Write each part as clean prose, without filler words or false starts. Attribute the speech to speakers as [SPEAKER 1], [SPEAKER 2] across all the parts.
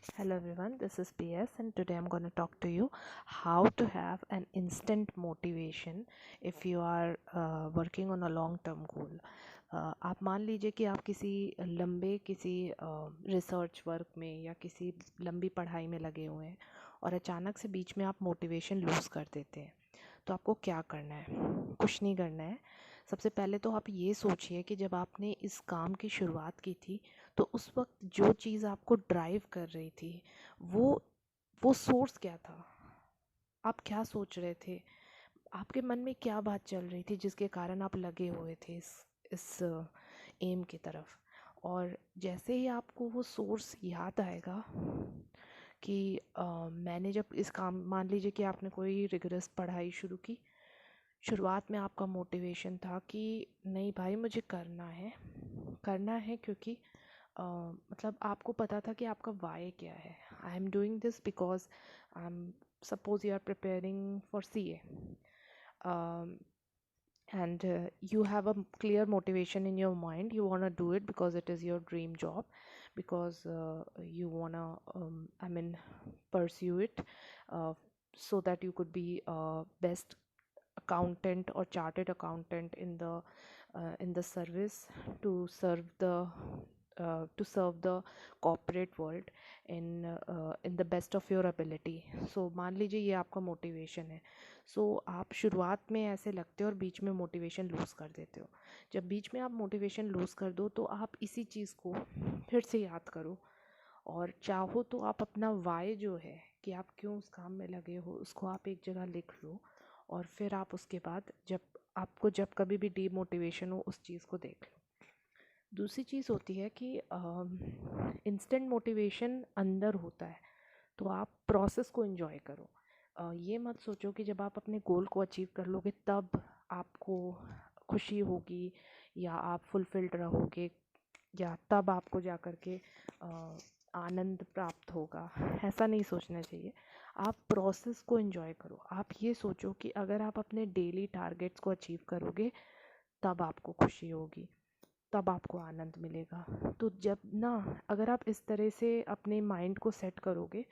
[SPEAKER 1] Hello everyone, this is PS and today I'm going to talk to you how to have an instant motivation if you are working on a long term goal. आप मान लीजिए कि आप किसी research work में या किसी लंबी पढ़ाई में लगे हुए हैं और अचानक से बीच में आप मोटिवेशन लूज़ कर देते हैं। तो आपको क्या करना है? कुछ नहीं करना है। सबसे पहले तो आप ये सोचिए कि जब आपने इस काम की शुरुआत की थी तो उस वक्त जो चीज़ आपको ड्राइव कर रही थी वो वो सोर्स क्या था? आप क्या सोच रहे थे? आपके मन में क्या बात चल रही थी जिसके कारण आप लगे हुए थे इस एम की तरफ? और जैसे ही आपको वो सोर्स याद आएगा कि मैंने जब इस काम, मान लीजिए कि आपने कोई रिगरस पढ़ाई शुरू की। शुरुआत में आपका मोटिवेशन था कि नहीं भाई मुझे करना है क्योंकि मतलब आपको पता था कि आपका वाई क्या है। I am doing this because I am, suppose you are preparing for CA and you have a clear motivation in your mind. You want to do it because it is your dream job, because you want to pursue it, uh, so that you could be best accountant or chartered accountant in the service to serve the corporate world in the best of your ability. So मान लीजिए ये आपका motivation है। सो आप शुरुआत में ऐसे लगते हो और बीच में मोटिवेशन लूज़ कर देते हो। जब बीच में आप मोटिवेशन लूज़ कर दो तो आप इसी चीज़ को फिर से याद करो, और चाहो तो आप अपना वाई जो है कि आप क्यों उस काम में लगे हो उसको आप एक जगह लिख लो, और फिर आप उसके बाद जब कभी भी डीमोटिवेशन हो उस चीज़ को देख लो। दूसरी चीज़ होती है कि इंस्टेंट मोटिवेशन अंदर होता है, तो आप प्रोसेस को एंजॉय करो। ये मत सोचो कि जब आप अपने गोल को अचीव कर लोगे तब आपको खुशी होगी या आप फुलफिल्ड रहोगे या तब आपको जा कर के आनंद प्राप्त होगा। ऐसा नहीं सोचना चाहिए। आप प्रोसेस को एंजॉय करो। आप ये सोचो कि अगर आप अपने डेली टारगेट्स को अचीव करोगे तब आपको खुशी होगी, तब आपको आनंद मिलेगा। तो जब ना, अगर आप इस तरह से अपने माइंड को सेट करोगे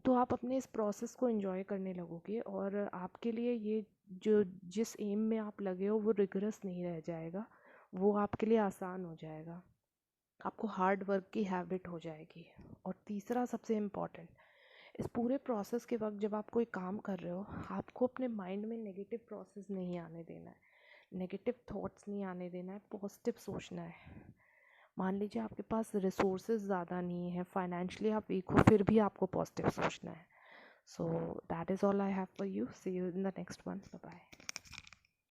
[SPEAKER 1] तो आप अपने इस प्रोसेस को एंजॉय करने लगोगे, और आपके लिए ये जो जिस एम में आप लगे हो वो रिगरस नहीं रह जाएगा, वो आपके लिए आसान हो जाएगा। आपको हार्ड वर्क की हैबिट हो जाएगी। और तीसरा सबसे इम्पॉर्टेंट, इस पूरे प्रोसेस के वक्त जब आप कोई काम कर रहे हो आपको अपने माइंड में नेगेटिव प्रोसेस नहीं आने देना है, नेगेटिव थॉट्स नहीं आने देना है, पॉजिटिव सोचना है। मान लीजिए आपके पास रिसोर्सेज ज़्यादा नहीं है, फाइनेंशियली आप वीक हो, फिर भी आपको पॉजिटिव सोचना है। So that is all I have for you. See you in the next one. Bye bye.